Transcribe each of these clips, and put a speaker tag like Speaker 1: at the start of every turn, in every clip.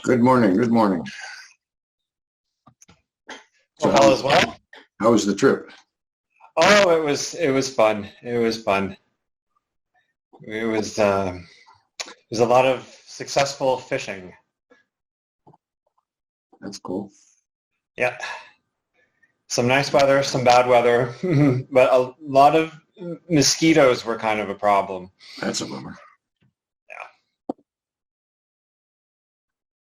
Speaker 1: Good morning. Good morning. So
Speaker 2: Well, all as well.
Speaker 1: how was the trip?
Speaker 2: Oh, it was fun. It was fun. It was a lot of successful fishing.
Speaker 1: That's cool.
Speaker 2: Yeah, some nice weather, some bad weather, but a lot of mosquitoes were kind of a problem.
Speaker 1: That's a bummer.
Speaker 2: Yeah.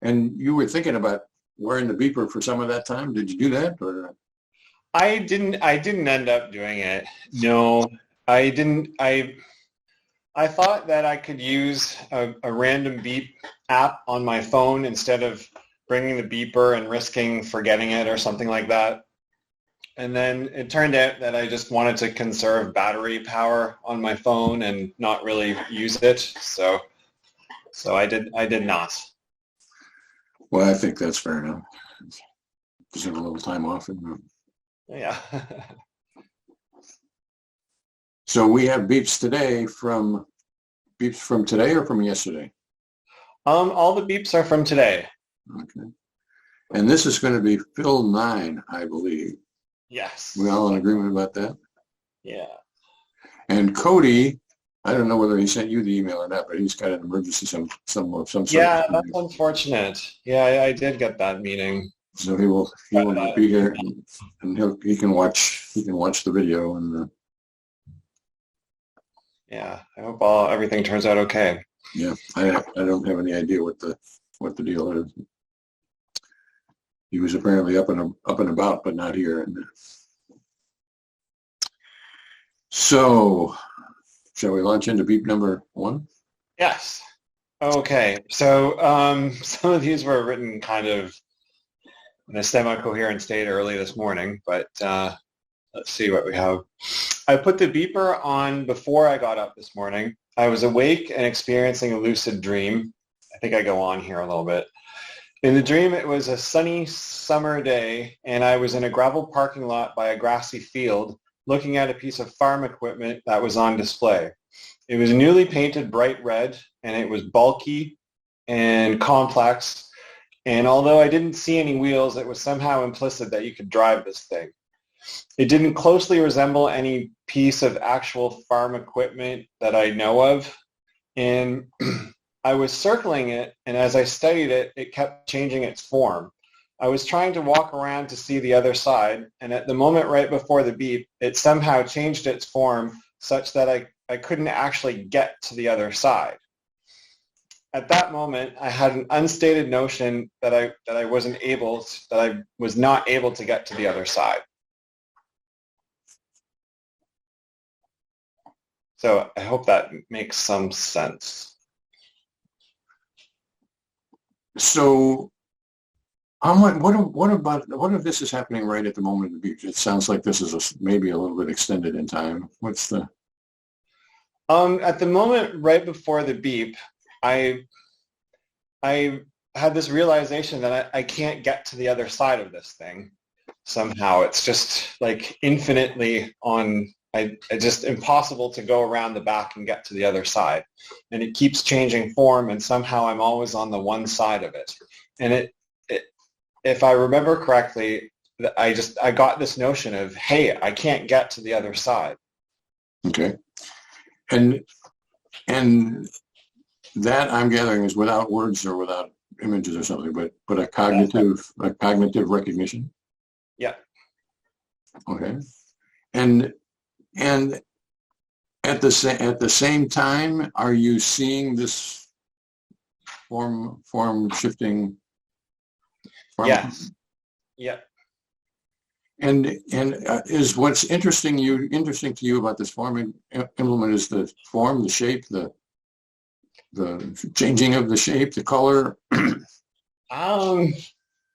Speaker 1: And you were thinking about wearing the beeper for some of that time. Did you do that? Or
Speaker 2: I didn't end up doing it. No, I didn't. I thought that I could use a random beep app on my phone instead of bringing the beeper and risking forgetting it or something like that. And then it turned out that I just wanted to conserve battery power on my phone and not really use it. So I did not.
Speaker 1: well, I think that's fair enough. Deserve a little time off.
Speaker 2: Yeah.
Speaker 1: So we have beeps from today or from yesterday?
Speaker 2: All the beeps are from today.
Speaker 1: Okay. And this is going to be Phil 9, I believe.
Speaker 2: Yes.
Speaker 1: We all in agreement about that?
Speaker 2: Yeah.
Speaker 1: And Cody, I don't know whether he sent you the email or not, but he's got an emergency some sort.
Speaker 2: Yeah, that's unfortunate. Yeah, I did get that meeting.
Speaker 1: So he will not be here, and he can watch the video and
Speaker 2: Yeah, I hope everything turns out okay.
Speaker 1: yeah, I don't have any idea what the deal is. He was apparently up and about, but not here. And so, shall we launch into beep number 1?
Speaker 2: Yes. Okay. So some of these were written kind of in a semi-coherent state early this morning, but let's see what we have. I put the beeper on before I got up this morning. I was awake and experiencing a lucid dream. I think I go on here a little bit. In the dream, it was a sunny summer day, and I was in a gravel parking lot by a grassy field looking at a piece of farm equipment that was on display. It was newly painted bright red, and it was bulky and complex. And although I didn't see any wheels, it was somehow implicit that you could drive this thing. It didn't closely resemble any piece of actual farm equipment that I know of. And I was circling it, and as I studied it, it kept changing its form. I was trying to walk around to see the other side, and at the moment right before the beep, it somehow changed its form such that I couldn't actually get to the other side. At that moment, I had an unstated notion that I was not able to get to the other side. So I hope that makes some sense.
Speaker 1: So, what if this is happening right at the moment of the beep? It sounds like this is maybe a little bit extended in time. What's the?
Speaker 2: At the moment right before the beep, I had this realization that I can't get to the other side of this thing somehow. It's just like infinitely on. It's just impossible to go around the back and get to the other side. And it keeps changing form, and somehow I'm always on the one side of it. And if I remember correctly, I got this notion of, hey, I can't get to the other side.
Speaker 1: Okay. And that I'm gathering is without words or without images or something, but a cognitive recognition.
Speaker 2: Yeah.
Speaker 1: Okay. And at the same time, are you seeing this form shifting?
Speaker 2: Yes. Yeah.
Speaker 1: And is what's interesting to you about this form implement is the form, the shape, the changing of the shape, the color?
Speaker 2: I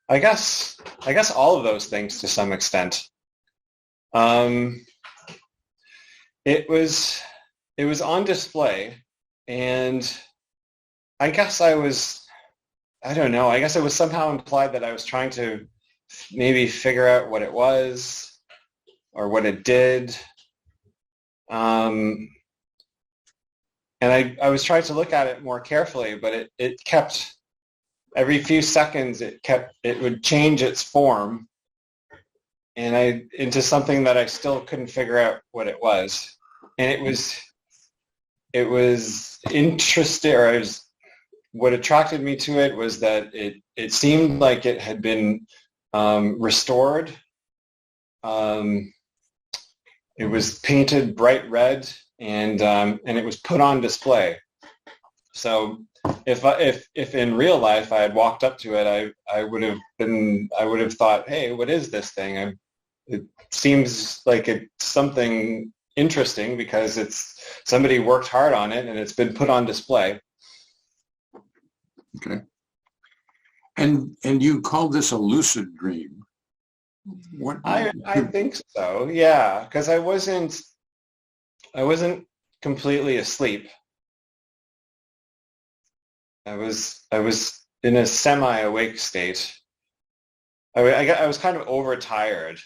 Speaker 2: guess all of those things to some extent. It was on display, and I guess I don't know, I guess it was somehow implied that I was trying to maybe figure out what it was or what it did. And I was trying to look at it more carefully, but it kept every few seconds it would change its form and into something that I still couldn't figure out what it was. And it was interesting, what attracted me to it was that it seemed like it had been restored. It was painted bright red, and it was put on display. So if in real life I had walked up to it, I would have thought, hey, what is this thing? It seems like it's something interesting because somebody worked hard on it and it's been put on display.
Speaker 1: Okay. And you call this a lucid dream. What?
Speaker 2: I think so, yeah, because I wasn't completely asleep. I was in a semi-awake state. I was kind of overtired.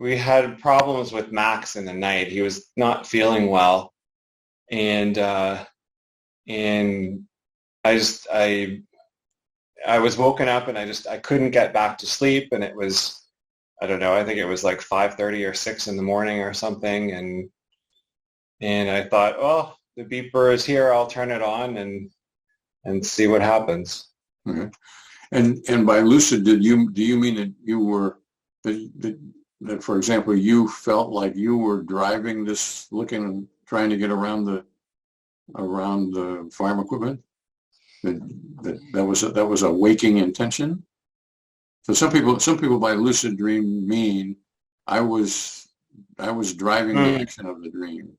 Speaker 2: We had problems with Max in the night. He was not feeling well, and I was woken up and I couldn't get back to sleep, and it was, I don't know, I think it was like 5:30 or 6 in the morning or something, and I thought, oh, the beeper is here, I'll turn it on and see what happens.
Speaker 1: Okay. And by lucid, do you mean that you were that for example you felt like you were driving this, looking and trying to get around the farm equipment? That was a waking intention. So some people by lucid dream mean I was driving the action of the dream,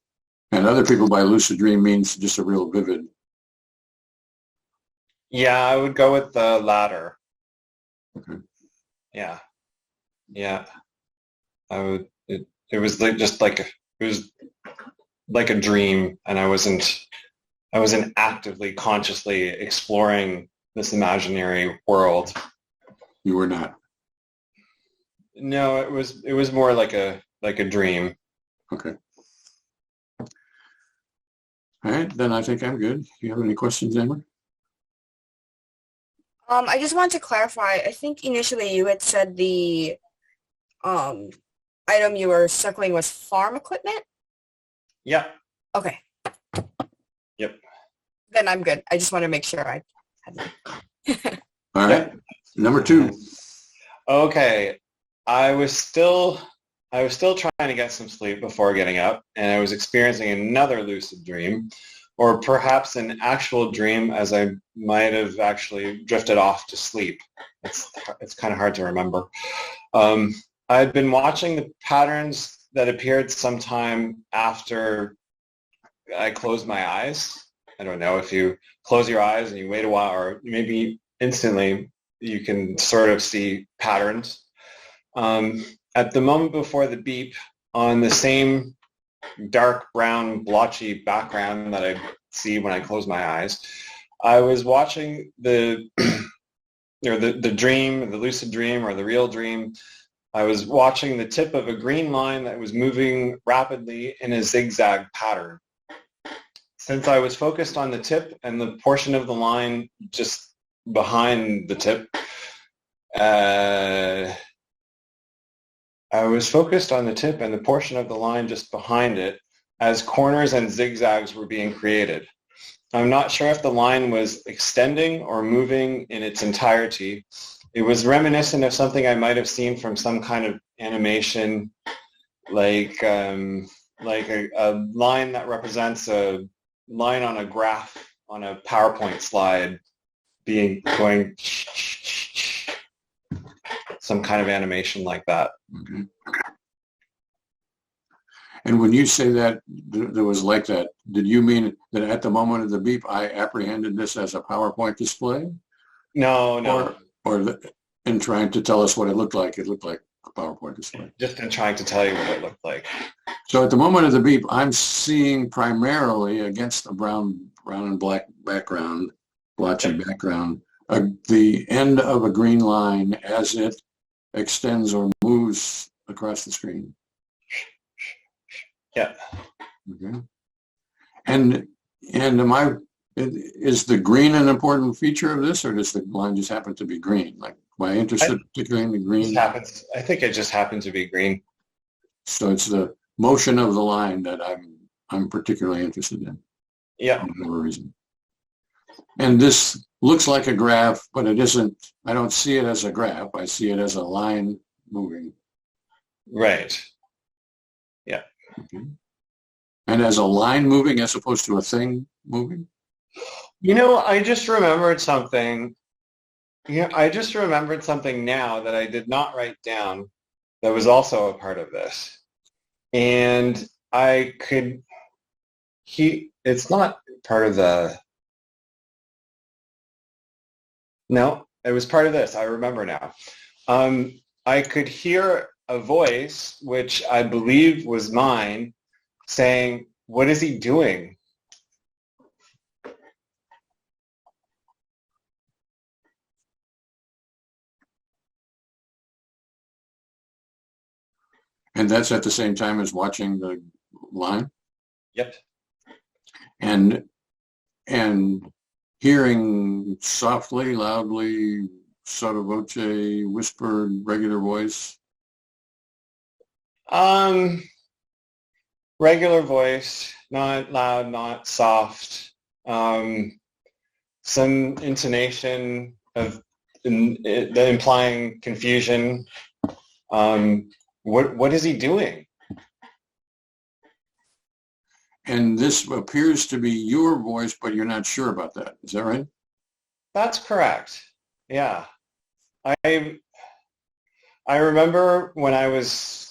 Speaker 1: and other people by lucid dream means just a real vivid.
Speaker 2: Yeah, I would go with the latter.
Speaker 1: Okay.
Speaker 2: Yeah. I would. It was it was like a dream, and I wasn't actively, consciously exploring this imaginary world.
Speaker 1: You were not.
Speaker 2: No, it was more like a dream.
Speaker 1: Okay. All right, then I think I'm good. Do you have any questions, Amber?
Speaker 3: I just wanted to clarify. I think initially you had said the item you were circling was farm equipment?
Speaker 2: Yeah.
Speaker 3: Okay.
Speaker 2: Yep.
Speaker 3: Then I'm good. I just want to make sure I had
Speaker 1: All right.
Speaker 2: Yep.
Speaker 1: Number 2.
Speaker 2: Okay. I was still trying to get some sleep before getting up, and I was experiencing another lucid dream, or perhaps an actual dream, as I might have actually drifted off to sleep. It's kind of hard to remember. I had been watching the patterns that appeared sometime after I closed my eyes. I don't know, if you close your eyes and you wait a while, or maybe instantly, you can sort of see patterns. At the moment before the beep, on the same dark brown blotchy background that I see when I close my eyes, I was watching the dream, the lucid dream or the real dream. I was watching the tip of a green line that was moving rapidly in a zigzag pattern. Since I was focused on the tip and the portion of the line just behind the tip, I was focused on the tip and the portion of the line just behind it as corners and zigzags were being created. I'm not sure if the line was extending or moving in its entirety. It was reminiscent of something I might have seen from some kind of animation, like a line that represents a line on a graph on a PowerPoint slide going some kind of animation like that.
Speaker 1: Okay. And when you say that there was like that, did you mean that at the moment of the beep, I apprehended this as a PowerPoint display?
Speaker 2: No.
Speaker 1: Or in trying to tell us what it looked like a PowerPoint display?
Speaker 2: Just in trying to tell you what it looked like.
Speaker 1: So at the moment of the beep, I'm seeing primarily against a brown and black background, blotchy background, the end of a green line as it extends or moves across the screen.
Speaker 2: Yeah.
Speaker 1: Okay. And am Is the green an important feature of this, or does the line just happen to be green? Like, am I interested particularly in the green?
Speaker 2: I think it just happens to be green.
Speaker 1: So it's the motion of the line that I'm particularly interested in.
Speaker 2: Yeah.
Speaker 1: For whatever reason. And this looks like a graph, but it isn't. I don't see it as a graph. I see it as a line moving.
Speaker 2: Right. Yeah.
Speaker 1: Okay. And as a line moving as opposed to a thing moving?
Speaker 2: You know, I just remembered something. Yeah, I just remembered something now that I did not write down that was also a part of this. And it's not part of no, it was part of this. I remember now. I could hear a voice, which I believe was mine, saying, "What is he doing?"
Speaker 1: And that's at the same time as watching the line?
Speaker 2: Yep.
Speaker 1: And hearing softly, loudly, sotto voce, whispered, regular voice?
Speaker 2: Regular voice, not loud, not soft. Some intonation of implying confusion. What is he doing?
Speaker 1: And this appears to be your voice, but you're not sure about that. Is that right?
Speaker 2: That's correct. Yeah. I remember when I was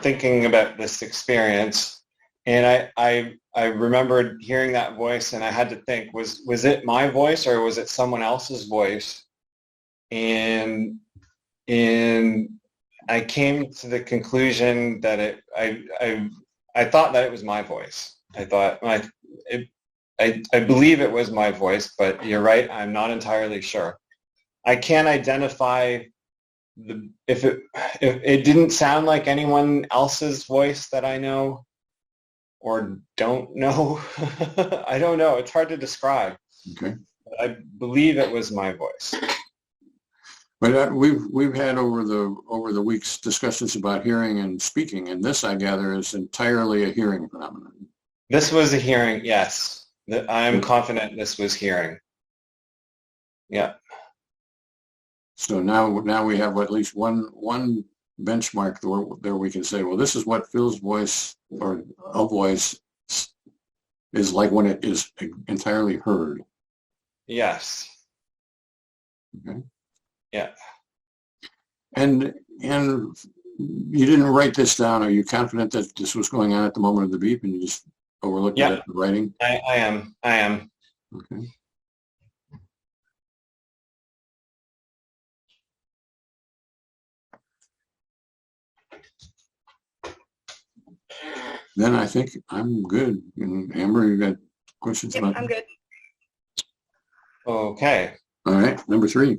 Speaker 2: thinking about this experience, and I remembered hearing that voice, and I had to think, was it my voice or was it someone else's voice? And I came to the conclusion that I thought that it was my voice. I thought I believe it was my voice, but you're right. I'm not entirely sure. I can't identify if it didn't sound like anyone else's voice that I know or don't know. I don't know. It's hard to describe.
Speaker 1: Okay.
Speaker 2: I believe it was my voice.
Speaker 1: But we've had over the weeks discussions about hearing and speaking, and this, I gather, is entirely a hearing phenomenon.
Speaker 2: This was a hearing, yes. I'm confident this was hearing. Yeah.
Speaker 1: So now we have at least one benchmark there we can say, well, this is what Phil's voice or a voice is like when it is entirely heard.
Speaker 2: Yes.
Speaker 1: Okay.
Speaker 2: Yeah.
Speaker 1: And you didn't write this down. Are you confident that this was going on at the moment of the beep and you just overlooked it at the writing?
Speaker 2: I am.
Speaker 1: Okay. Then I think I'm good. And Amber, you got questions
Speaker 3: Yep,
Speaker 1: about
Speaker 3: I'm
Speaker 1: that?
Speaker 3: good.
Speaker 2: Okay.
Speaker 1: All right, number 3.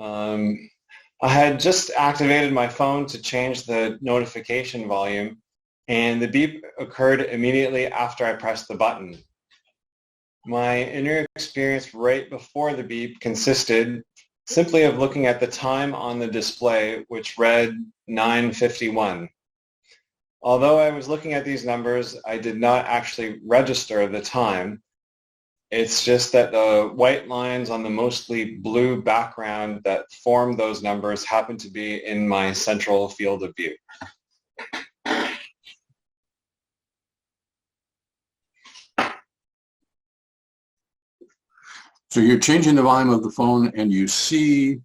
Speaker 2: I had just activated my phone to change the notification volume, and the beep occurred immediately after I pressed the button. My inner experience right before the beep consisted simply of looking at the time on the display, which read 9:51. Although I was looking at these numbers, I did not actually register the time. It's just that the white lines on the mostly blue background that form those numbers happen to be in my central field of view.
Speaker 1: So you're changing the volume of the phone and you see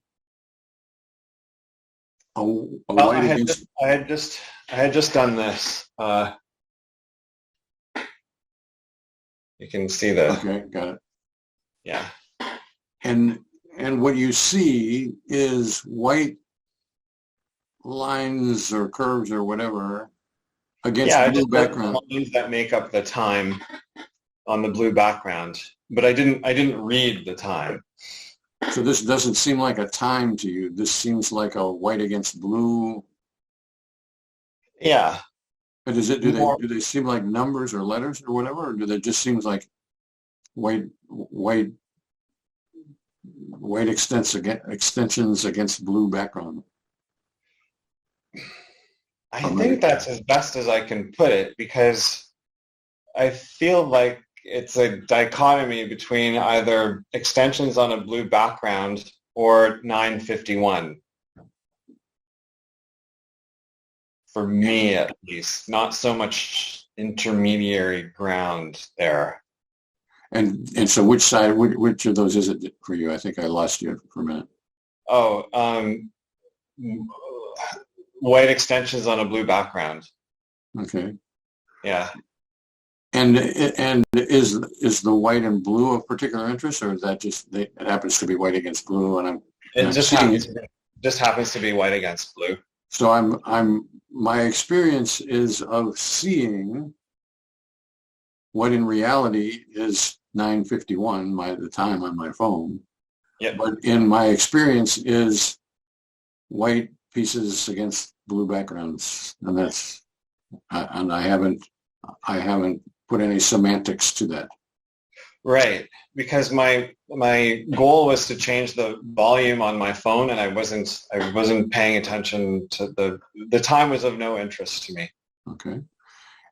Speaker 1: a white against...
Speaker 2: I had just done this. You can see the...
Speaker 1: Okay, got it.
Speaker 2: Yeah.
Speaker 1: And what you see is white lines or curves or whatever against blue background.
Speaker 2: The lines that make up the time on the blue background, but I didn't read the time.
Speaker 1: So this doesn't seem like a time to you. This seems like a white against blue.
Speaker 2: Yeah.
Speaker 1: But
Speaker 2: more,
Speaker 1: do they seem like numbers or letters or whatever, or do they just seems like white extensions against blue background?
Speaker 2: I
Speaker 1: Or
Speaker 2: think
Speaker 1: maybe,
Speaker 2: that's as best as I can put it because I feel like it's a dichotomy between either extensions on a blue background or 951, for me at least. Not so much intermediary ground there.
Speaker 1: and so which of those is it for you? I think I lost you for a minute.
Speaker 2: Oh, white extensions on a blue background.
Speaker 1: Okay.
Speaker 2: Yeah.
Speaker 1: And is the white and blue of particular interest, or is that just it happens to be white against blue, and
Speaker 2: It
Speaker 1: I'm
Speaker 2: just
Speaker 1: seeing
Speaker 2: happens
Speaker 1: it?
Speaker 2: to be, just happens to be white against blue.
Speaker 1: So my experience is of seeing what in reality is 9:51 the time on my phone.
Speaker 2: Yep.
Speaker 1: But in my experience is white pieces against blue backgrounds, and I haven't put any semantics to that.
Speaker 2: Right, because my goal was to change the volume on my phone, and I wasn't paying attention to the time was of no interest to me.
Speaker 1: Okay.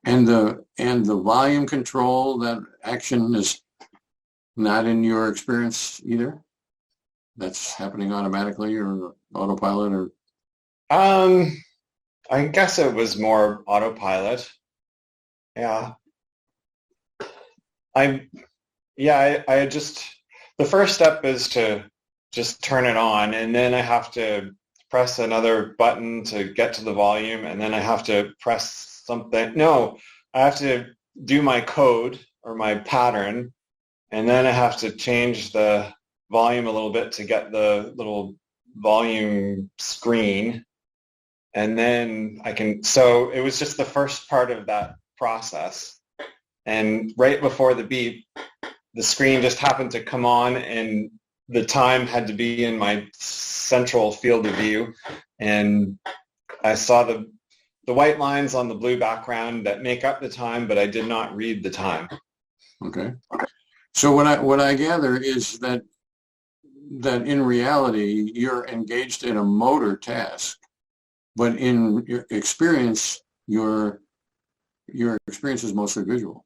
Speaker 1: And the volume control, that action is not in your experience either? That's happening automatically or autopilot or?
Speaker 2: I guess it was more autopilot. Yeah. I just, the first step is to just turn it on, and then I have to press another button to get to the volume, and then I have to press something. No, I have to do my code or my pattern, and then I have to change the volume a little bit to get the little volume screen, and then so it was just the first part of that process. And right before the beep, the screen just happened to come on, and the time had to be in my central field of view. And I saw the white lines on the blue background that make up the time, but I did not read the time.
Speaker 1: Okay. So what I gather is that in reality you're engaged in a motor task, but in your experience your experience is mostly visual.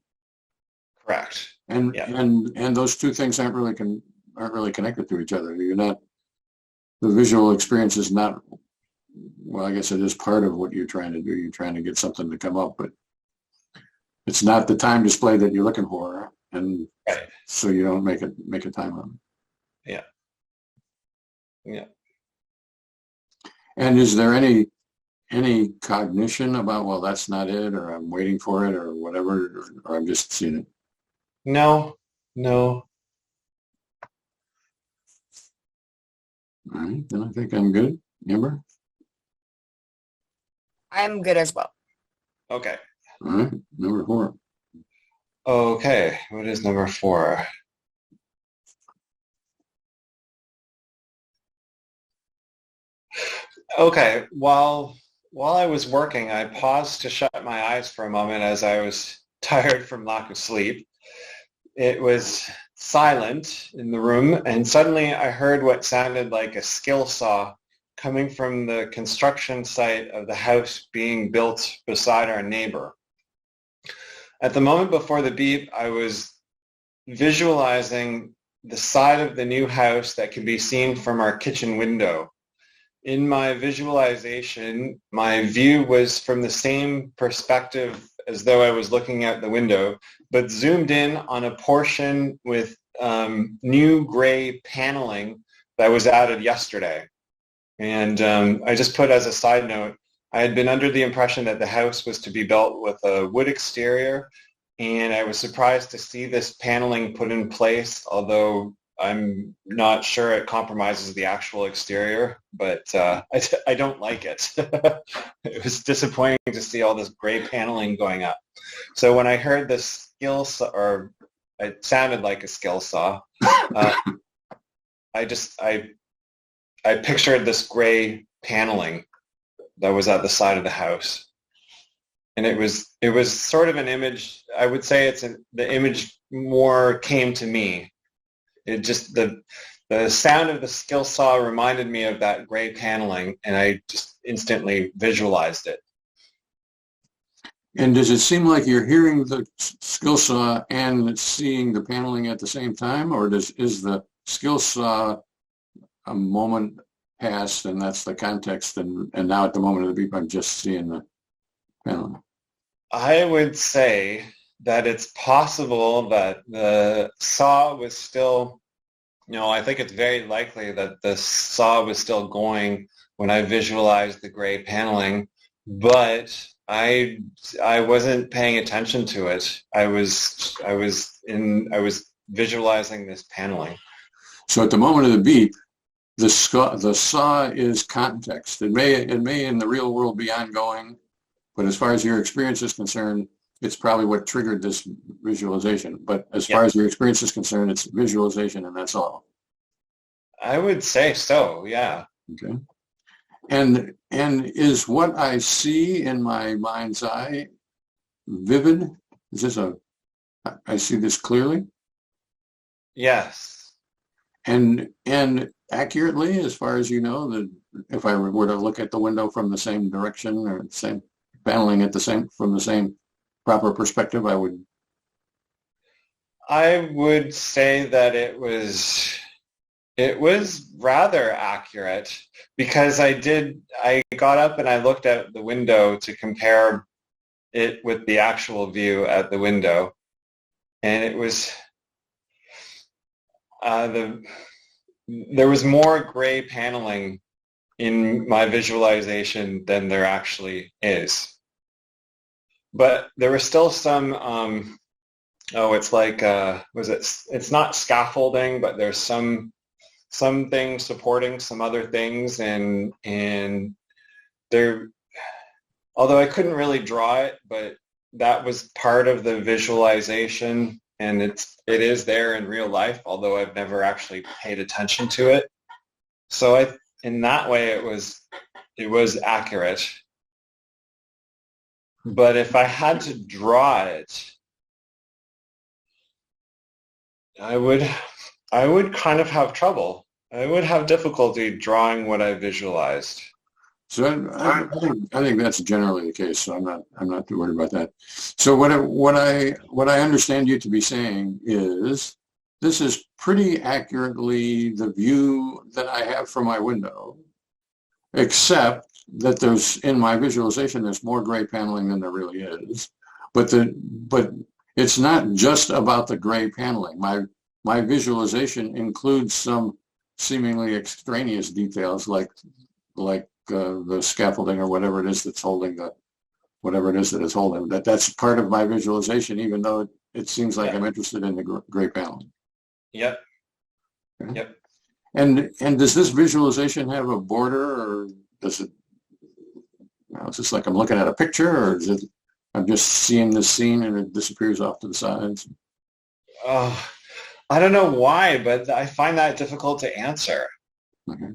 Speaker 2: Correct.
Speaker 1: And
Speaker 2: Yeah.
Speaker 1: and those two things aren't really connected to each other. The visual experience is not, well, I guess it is part of what you're trying to do. You're trying to get something to come up, but it's not the time display that you're looking for, and
Speaker 2: Right.
Speaker 1: so you don't make a time on it.
Speaker 2: Yeah. Yeah.
Speaker 1: And is there any cognition about, well, that's not it, or I'm waiting for it, or whatever, or I'm just seeing it?
Speaker 2: No.
Speaker 1: All right, then I think I'm good. Amber?
Speaker 3: I'm good as well.
Speaker 2: Okay.
Speaker 1: All right, number 4.
Speaker 2: Okay. What is number 4? Okay. While I was working, I paused to shut my eyes for a moment as I was tired from lack of sleep. It was silent in the room, and suddenly I heard what sounded like a skill saw coming from the construction site of the house being built beside our neighbor. At the moment before the beep, I was visualizing the side of the new house that could be seen from our kitchen window. In my visualization, my view was from the same perspective as though I was looking out the window, but zoomed in on a portion with new gray paneling that was added yesterday. And I just put as a side note, I had been under the impression that the house was to be built with a wood exterior, and I was surprised to see this paneling put in place, although I'm not sure it compromises the actual exterior, but I don't like it. It was disappointing to see all this gray paneling going up. So when I heard this skill saw, or it sounded like a skill saw, I pictured this gray paneling that was at the side of the house. and it was sort of an image. I would say the image more came to me. It just the sound of the skill saw reminded me of that gray paneling, and I just instantly visualized it.
Speaker 1: And does it seem like you're hearing the skill saw and seeing the paneling at the same time, or is the skill saw a moment past and that's the context, and now at the moment of the beep I'm just seeing the paneling?
Speaker 2: I would say that it's possible that the saw was still, I think it's very likely that the saw was still going when I visualized the gray paneling, but I wasn't paying attention to it. I was visualizing this paneling.
Speaker 1: So at the moment of the beep, the saw is context. It may in the real world be ongoing, but as far as your experience is concerned, it's probably what triggered this visualization. But as far as your experience is concerned, it's visualization, and that's all.
Speaker 2: I would say so, yeah.
Speaker 1: Okay. And is what I see in my mind's eye vivid? Is this I see this clearly?
Speaker 2: Yes.
Speaker 1: And accurately, as far as you know, that if I were to look at the window from the same direction or the same paneling from the same proper perspective, I would
Speaker 2: say that it was rather accurate, because I got up and I looked out the window to compare it with the actual view at the window, and it was there was more gray paneling in my visualization than there actually is. But there was still some it's like it's not scaffolding, but there's some things supporting some other things, and there, although I couldn't really draw it, but that was part of the visualization, and it is there in real life, although I've never actually paid attention to it. So in that way it was accurate. But if I had to draw it, I would kind of have trouble. I would have difficulty drawing what I visualized.
Speaker 1: So I think that's generally the case. So I'm not too worried about that. So what I understand you to be saying is this is pretty accurately the view that I have from my window, except that in my visualization there's more gray paneling than there really is. But it's not just about the gray paneling. My visualization includes some seemingly extraneous details like the scaffolding or whatever it is that's holding that's part of my visualization, even though it seems like I'm interested in the gray paneling.
Speaker 2: Yep.
Speaker 1: Okay.
Speaker 2: Yep.
Speaker 1: And does this visualization have a border, or does it? It's just like I'm looking at a picture, or is it? I'm just seeing this scene and it disappears off to the sides.
Speaker 2: I don't know why, but I find that difficult to answer.
Speaker 1: Okay.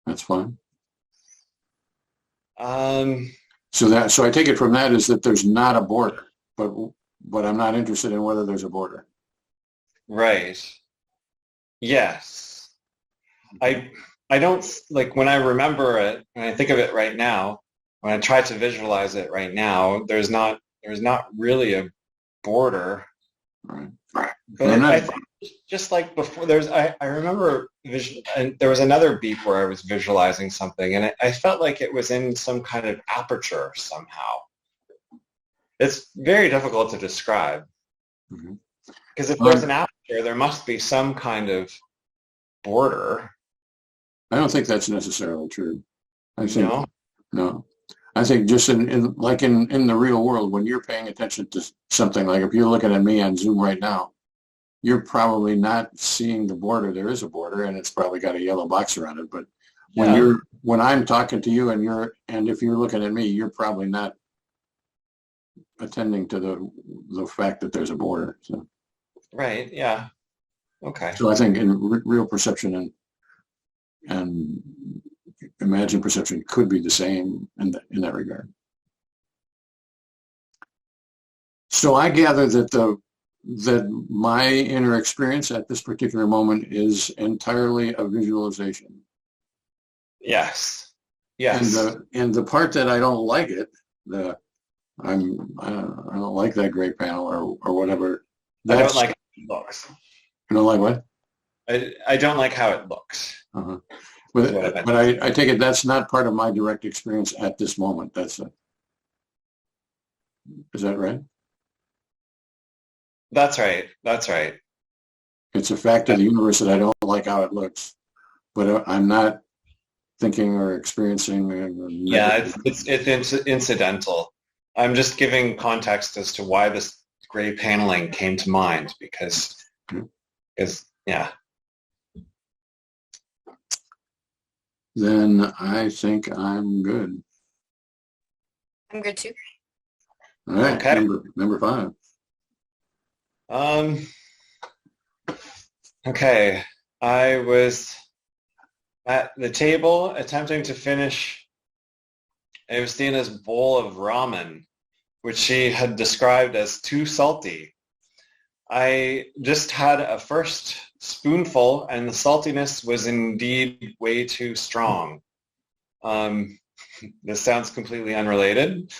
Speaker 1: That's fine.
Speaker 2: So
Speaker 1: I take it from that is that there's not a border, but I'm not interested in whether there's a border.
Speaker 2: Right. Yes. I don't, like, when I remember it, when I think of it right now, when I try to visualize it right now, there's not really a border.
Speaker 1: Right.
Speaker 2: But I think just like before, I remember and there was another beep where I was visualizing something, and I felt like it was in some kind of aperture somehow. It's very difficult to describe, because if there's an aperture, there must be some kind of border.
Speaker 1: I don't think that's necessarily true. I think
Speaker 2: No.
Speaker 1: I think just in the real world, when you're paying attention to something, like if you're looking at me on Zoom right now, you're probably not seeing the border. There is a border, and it's probably got a yellow box around it. But when I'm talking to you, and if you're looking at me, you're probably not attending to the fact that there's a border. So.
Speaker 2: Right. Yeah. Okay.
Speaker 1: So I think in real perception and imagined perception could be the same in that regard. So I gather that my inner experience at this particular moment is entirely a visualization.
Speaker 2: Yes.
Speaker 1: And
Speaker 2: Yes.
Speaker 1: the part that I don't like it, I don't like that gray panel or whatever.
Speaker 2: I don't
Speaker 1: That's
Speaker 2: like how it looks.
Speaker 1: you don't like what?
Speaker 2: I don't like how it looks.
Speaker 1: Uh-huh.
Speaker 2: Is what I meant.
Speaker 1: But I take it that's not part of my direct experience at this moment. Is that right?
Speaker 2: That's right. That's right.
Speaker 1: It's a fact of the universe that I don't like how it looks, but I'm not thinking or experiencing.
Speaker 2: Yeah, it's incidental. I'm just giving context as to why this gray paneling came to mind because yeah.
Speaker 1: Then I think I'm good.
Speaker 3: I'm good too.
Speaker 1: All right,
Speaker 2: Okay.
Speaker 1: number 5.
Speaker 2: Okay. I was at the table attempting to finish Agostina's bowl of ramen, which she had described as too salty. I just had a first spoonful, and the saltiness was indeed way too strong. This sounds completely unrelated.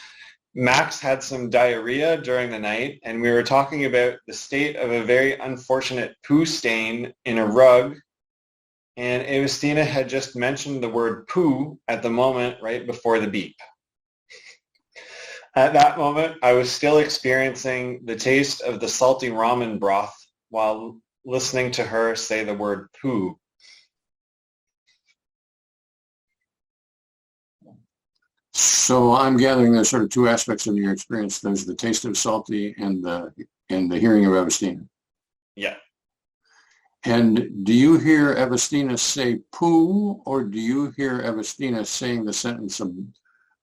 Speaker 2: Max had some diarrhea during the night, and we were talking about the state of a very unfortunate poo stain in a rug, and Agostina had just mentioned the word poo at the moment right before the beep. At that moment, I was still experiencing the taste of the salty ramen broth while listening to her say the word poo.
Speaker 1: So I'm gathering there's sort of 2 aspects of your experience. There's the taste of salty and the hearing of Agostina.
Speaker 2: Yeah.
Speaker 1: And do you hear Agostina say poo, or do you hear Agostina saying the sentence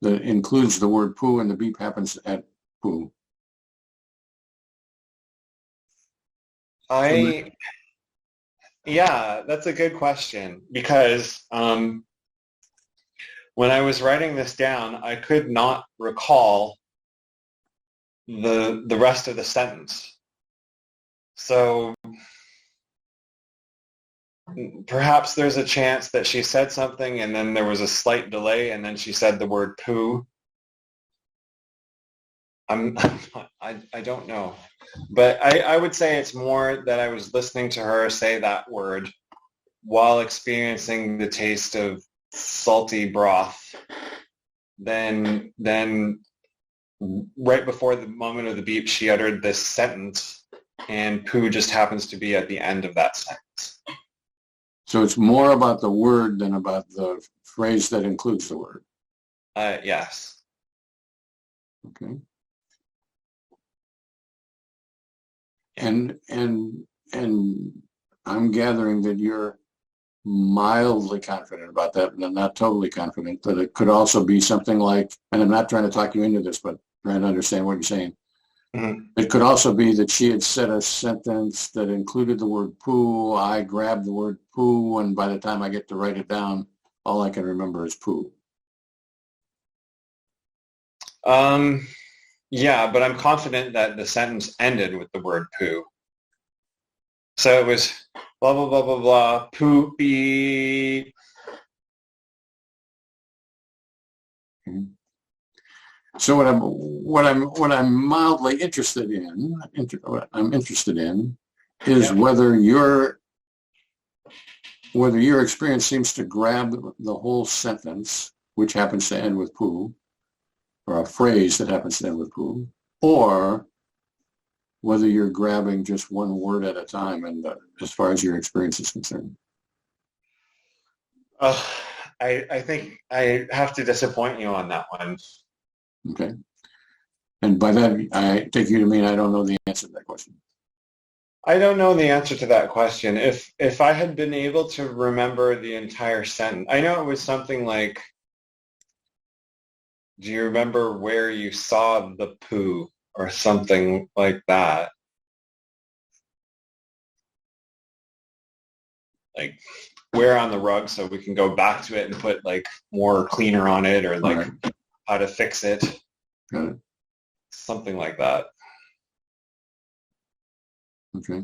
Speaker 1: that includes the word poo and the beep happens at poo?
Speaker 2: Yeah, that's a good question because when I was writing this down, I could not recall the rest of the sentence. So perhaps there's a chance that she said something and then there was a slight delay and then she said the word poo. I don't know. But I would say it's more that I was listening to her say that word while experiencing the taste of salty broth. Then right before the moment of the beep, she uttered this sentence, and poo just happens to be at the end of that sentence.
Speaker 1: So it's more about the word than about the phrase that includes the word.
Speaker 2: Yes.
Speaker 1: Okay. And I'm gathering that you're mildly confident about that, but I'm not totally confident that it could also be something like, and I'm not trying to talk you into this, but trying to understand what you're saying.
Speaker 2: Mm-hmm.
Speaker 1: It could also be that she had said a sentence that included the word poo. I grabbed the word poo, and by the time I get to write it down, all I can remember is poo.
Speaker 2: Yeah, but I'm confident that the sentence ended with the word poo. So it was blah, blah, blah, blah, blah, poopy.
Speaker 1: So what I'm mildly interested in, is whether your experience seems to grab the whole sentence, which happens to end with poo, or a phrase that happens to end with poo, or whether you're grabbing just one word at a time, and as far as your experience is concerned.
Speaker 2: I think I have to disappoint you on that one.
Speaker 1: Okay. And by that, I take you to mean I don't know the answer to that question.
Speaker 2: I don't know the answer to that question. If I had been able to remember the entire sentence, I know it was something like, do you remember where you saw the poo or something like that? Like where on the rug so we can go back to it and put like more cleaner on it or like how to fix it.
Speaker 1: Got it.
Speaker 2: Something like that.
Speaker 1: Okay.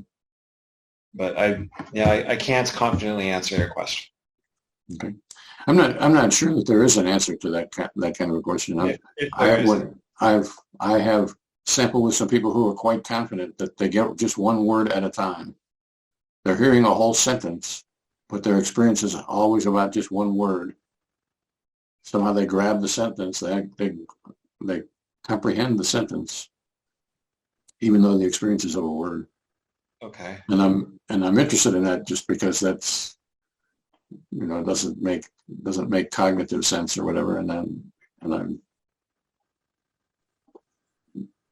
Speaker 2: But I can't confidently answer your question.
Speaker 1: Okay. I'm not sure that there is an answer to that kind of a question. I have sampled with some people who are quite confident that they get just one word at a time. They're hearing a whole sentence, but their experience is always about just one word. Somehow they grab the sentence, they comprehend the sentence, even though the experience is of a word.
Speaker 2: Okay.
Speaker 1: And I'm interested in that just because that's, doesn't make cognitive sense or whatever.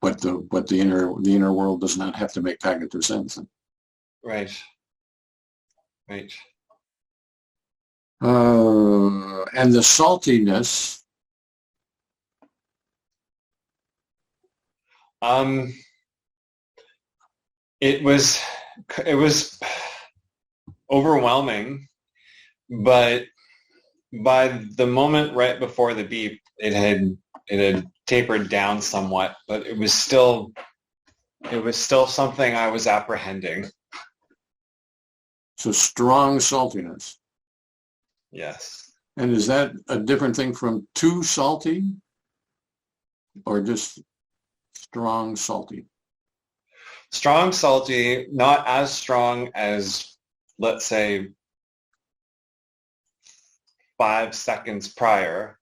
Speaker 1: But the inner world does not have to make cognitive sense.
Speaker 2: Right. Right.
Speaker 1: And the saltiness.
Speaker 2: It was overwhelming, but by the moment right before the beep, it had tapered down somewhat, but it was still something I was apprehending.
Speaker 1: So strong saltiness.
Speaker 2: Yes.
Speaker 1: And is that a different thing from too salty or just strong salty?
Speaker 2: Strong salty, not as strong as, let's say, 5 seconds prior,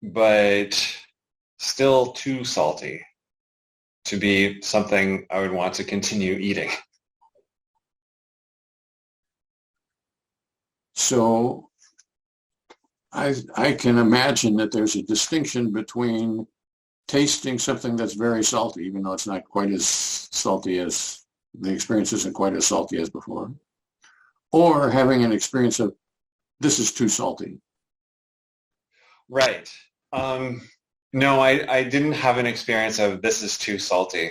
Speaker 2: but still too salty to be something I would want to continue eating.
Speaker 1: So I can imagine that there's a distinction between tasting something that's very salty, even though it's not quite as salty as the experience isn't quite as salty as before, or having an experience of this is too salty.
Speaker 2: Right. No, I didn't have an experience of this is too salty.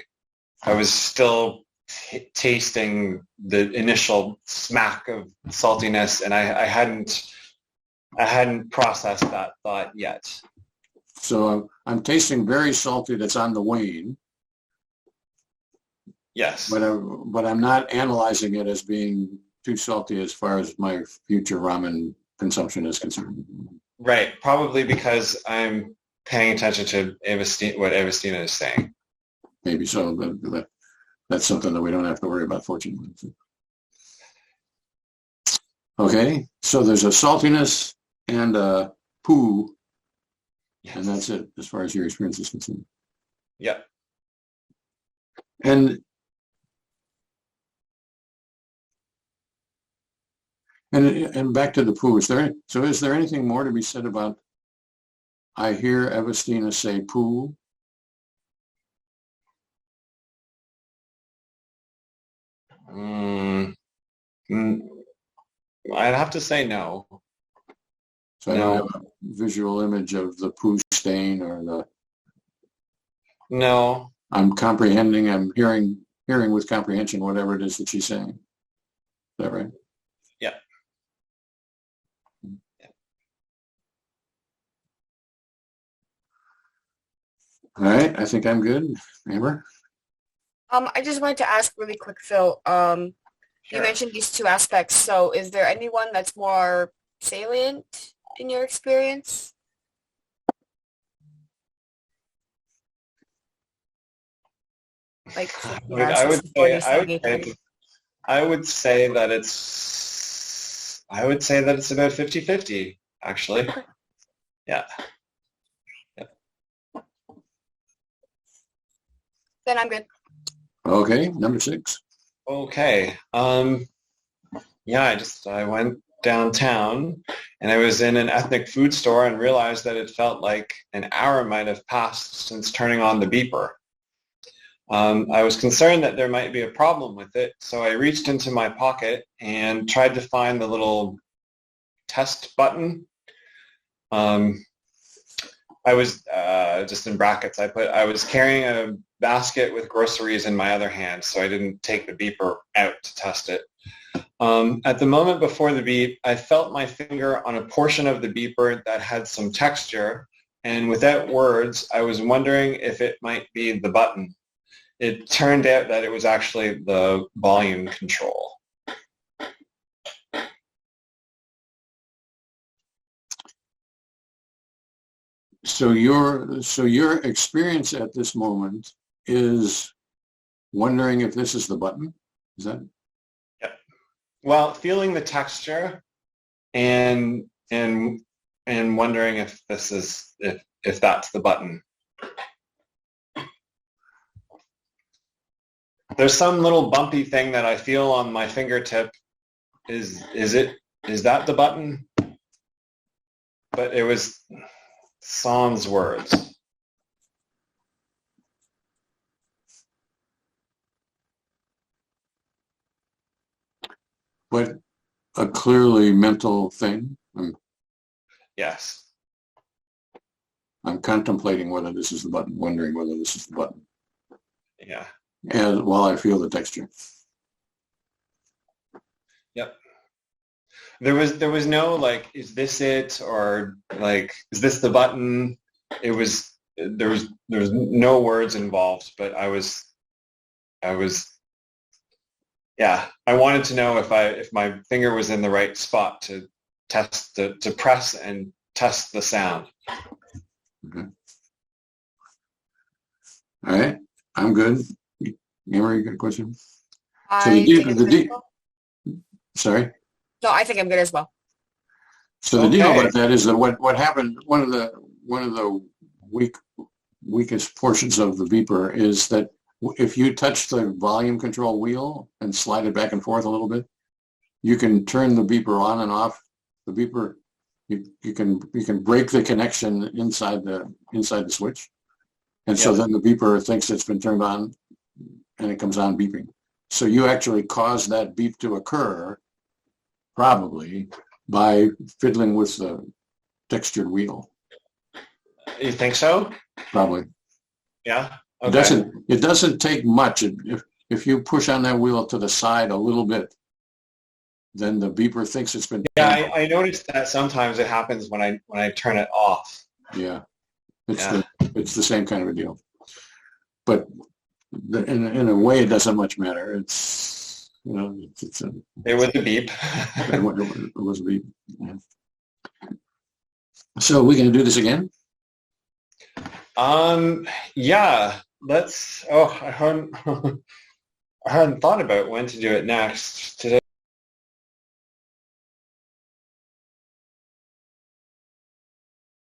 Speaker 2: I was still tasting the initial smack of saltiness, and I hadn't processed that thought yet.
Speaker 1: So I'm tasting very salty that's on the wane.
Speaker 2: Yes.
Speaker 1: But I'm not analyzing it as being too salty as far as my future ramen consumption is concerned.
Speaker 2: Right. Probably because I'm paying attention to what Evastina is saying.
Speaker 1: Maybe so, but that's something that we don't have to worry about, fortunately. Okay, so there's a saltiness and a poo,
Speaker 2: Yes.
Speaker 1: and that's it as far as your experience is concerned.
Speaker 2: Yep.
Speaker 1: And back to the poo. Is there anything more to be said about? I hear Evastina say poo.
Speaker 2: I'd have to say no.
Speaker 1: So I don't have a visual image of the poo stain or the.
Speaker 2: No.
Speaker 1: I'm comprehending. I'm hearing with comprehension whatever it is that she's saying. Is that right?
Speaker 2: Yeah.
Speaker 1: All right. I think I'm good. Amber?
Speaker 3: I just wanted to ask really quick, Phil.
Speaker 2: Sure.
Speaker 3: You mentioned these two aspects. So is there anyone that's more salient in your experience? Like
Speaker 2: I would say that it's about 50-50, actually. Yeah.
Speaker 3: Then I'm good.
Speaker 1: Okay, number 6.
Speaker 2: Okay. Yeah, I went downtown and I was in an ethnic food store and realized that it felt like an hour might have passed since turning on the beeper. I was concerned that there might be a problem with it, so I reached into my pocket and tried to find the little test button. I was, just in brackets, I was carrying a basket with groceries in my other hand, so I didn't take the beeper out to test it. At the moment before the beep, I felt my finger on a portion of the beeper that had some texture, and without words, I was wondering if it might be the button. it turned out that it was actually the volume control.
Speaker 1: So your experience at this moment is wondering if this is the button? Is that?
Speaker 2: Yeah. Well, feeling the texture and wondering if this is if that's the button. There's some little bumpy thing that I feel on my fingertip. Is that the button? But it was sans words.
Speaker 1: But a clearly mental thing.
Speaker 2: Yes.
Speaker 1: I'm contemplating whether this is the button, wondering whether this is the button.
Speaker 2: Yeah.
Speaker 1: And while I feel the texture.
Speaker 2: Yep. There was no like, is this it, or like, is this the button? There was no words involved, but I was yeah, I wanted to know if my finger was in the right spot to test to press and test the sound.
Speaker 1: Okay. All right, I'm good. Emery, good question. Sorry.
Speaker 3: No, I think I'm good as well.
Speaker 1: So the deal about that is that what happened. One of the weakest portions of the beeper is that if you touch the volume control wheel and slide it back and forth a little bit, you can turn the beeper on and off. The beeper, you can break the connection inside the switch, and so then the beeper thinks it's been turned on, and it comes on beeping. So you actually cause that beep to occur, probably by fiddling with the textured wheel.
Speaker 2: You think so?
Speaker 1: Probably.
Speaker 2: Yeah. Okay.
Speaker 1: It doesn't take much. If you push on that wheel to the side a little bit, then the beeper thinks it's been.
Speaker 2: Yeah, I noticed that sometimes it happens when I turn it off.
Speaker 1: Yeah, it's the same kind of a deal. But in a way, it doesn't much matter. It's
Speaker 2: it was a beep.
Speaker 1: It was a beep. Yeah. So we're going to do this again?
Speaker 2: Yeah. Let's. Oh, I hadn't thought about when to do it next today.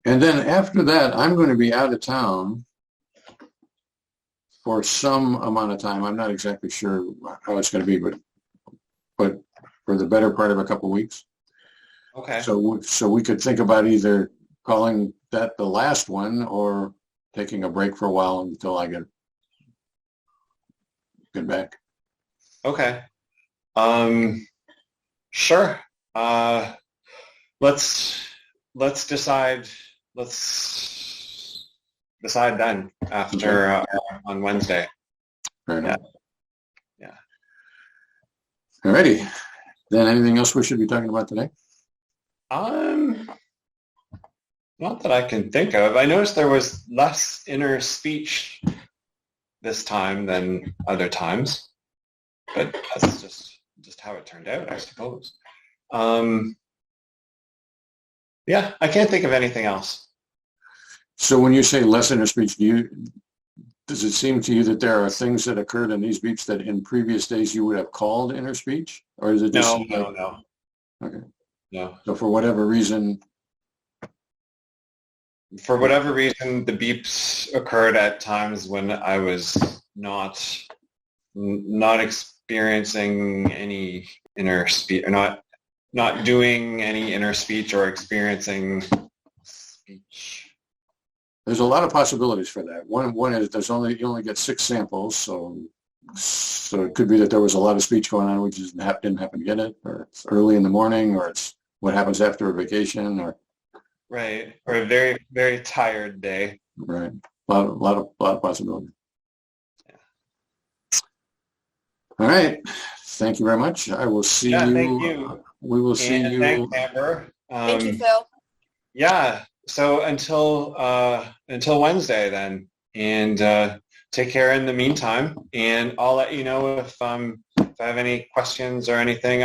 Speaker 1: And then after that, I'm going to be out of town for some amount of time. I'm not exactly sure how it's going to be, but for the better part of a couple of weeks.
Speaker 2: Okay.
Speaker 1: So we could think about either calling that the last one or taking a break for a while until I get back.
Speaker 2: Okay. Sure. Let's decide. Let's decide then after on Wednesday.
Speaker 1: Fair enough.
Speaker 2: Yeah.
Speaker 1: Alrighty. Then anything else we should be talking about today?
Speaker 2: Not that I can think of. I noticed there was less inner speech this time than other times, but that's just how it turned out, I suppose. Yeah, I can't think of anything else.
Speaker 1: So when you say less inner speech, does it seem to you that there are things that occurred in these beeps that in previous days you would have called inner speech? Or is it just
Speaker 2: No.
Speaker 1: Okay.
Speaker 2: No.
Speaker 1: So for whatever reason,
Speaker 2: the beeps occurred at times when I was not experiencing any inner speech, or not doing any inner speech or experiencing speech.
Speaker 1: there's a lot of possibilities for that. One is you only get 6 samples, so it could be that there was a lot of speech going on, which didn't happen to get it, or it's early in the morning, or it's what happens after a vacation, or
Speaker 2: right, or a very, very tired day.
Speaker 1: Right, a lot of possibilities. Yeah. All right, thank you very much. I will see you.
Speaker 2: Thank you.
Speaker 1: We will see you.
Speaker 2: Thanks, Amber.
Speaker 3: Thank you, Phil.
Speaker 2: Yeah. So until Wednesday then, and take care in the meantime, and I'll let you know if I have any questions or anything.